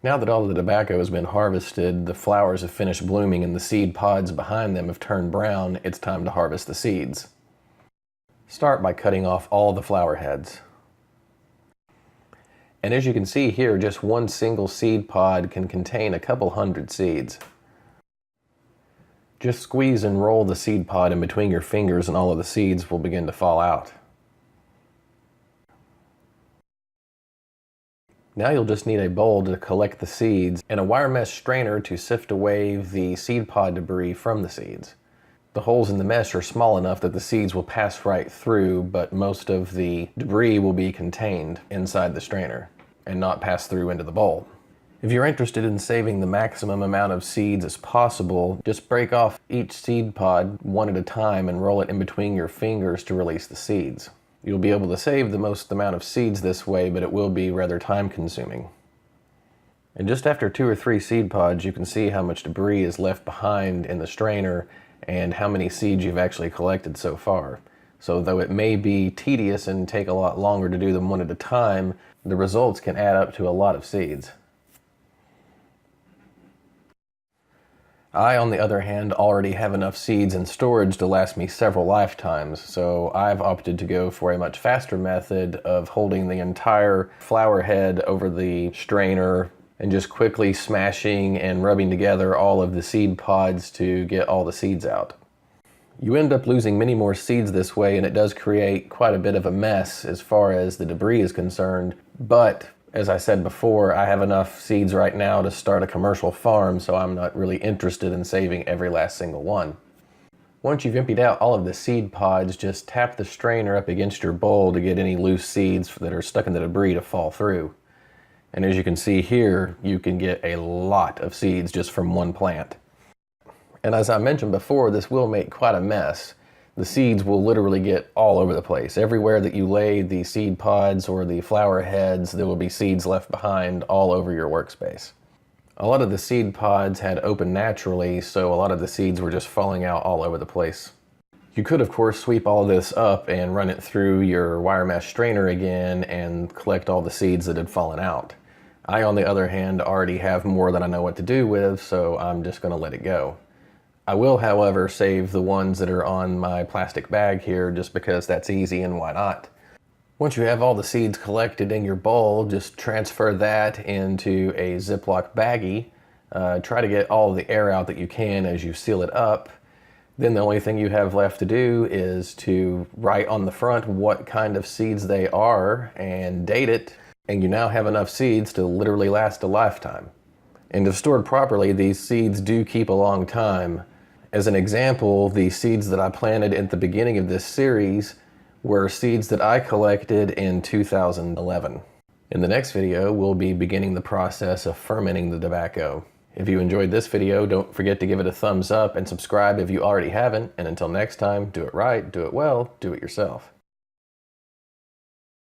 Now that all of the tobacco has been harvested, the flowers have finished blooming and the seed pods behind them have turned brown, it's time to harvest the seeds. Start by cutting off all the flower heads. And as you can see here, just one single seed pod can contain a couple hundred seeds. Just squeeze and roll the seed pod in between your fingers and all of the seeds will begin to fall out. Now you'll just need a bowl to collect the seeds and a wire mesh strainer to sift away the seed pod debris from the seeds. The holes in the mesh are small enough that the seeds will pass right through, but most of the debris will be contained inside the strainer and not pass through into the bowl. If you're interested in saving the maximum amount of seeds as possible, just break off each seed pod one at a time and roll it in between your fingers to release the seeds. You'll be able to save the most amount of seeds this way, but it will be rather time consuming. And just after 2 or 3 seed pods, you can see how much debris is left behind in the strainer and how many seeds you've actually collected so far. So though it may be tedious and take a lot longer to do them one at a time, the results can add up to a lot of seeds. I, on the other hand, already have enough seeds in storage to last me several lifetimes, so I've opted to go for a much faster method of holding the entire flower head over the strainer and just quickly smashing and rubbing together all of the seed pods to get all the seeds out. You end up losing many more seeds this way, and it does create quite a bit of a mess as far as the debris is concerned, but as I said before, I have enough seeds right now to start a commercial farm, so I'm not really interested in saving every last single one. Once you've emptied out all of the seed pods, just tap the strainer up against your bowl to get any loose seeds that are stuck in the debris to fall through. And as you can see here, you can get a lot of seeds just from one plant. And as I mentioned before, this will make quite a mess. The seeds will literally get all over the place. Everywhere that you lay the seed pods or the flower heads, there will be seeds left behind all over your workspace. A lot of the seed pods had opened naturally, so a lot of the seeds were just falling out all over the place. You could, of course, sweep all of this up and run it through your wire mesh strainer again and collect all the seeds that had fallen out. I, on the other hand, already have more than I know what to do with, so I'm just going to let it go. I will, however, save the ones that are on my plastic bag here just because that's easy and why not. Once you have all the seeds collected in your bowl, just transfer that into a Ziploc baggie. Try to get all the air out that you can as you seal it up. Then the only thing you have left to do is to write on the front what kind of seeds they are and date it, and you now have enough seeds to literally last a lifetime. And if stored properly, these seeds do keep a long time. As an example, the seeds that I planted at the beginning of this series were seeds that I collected in 2011. In the next video, we'll be beginning the process of fermenting the tobacco. If you enjoyed this video, don't forget to give it a thumbs up and subscribe if you already haven't. And until next time, do it right, do it well, do it yourself.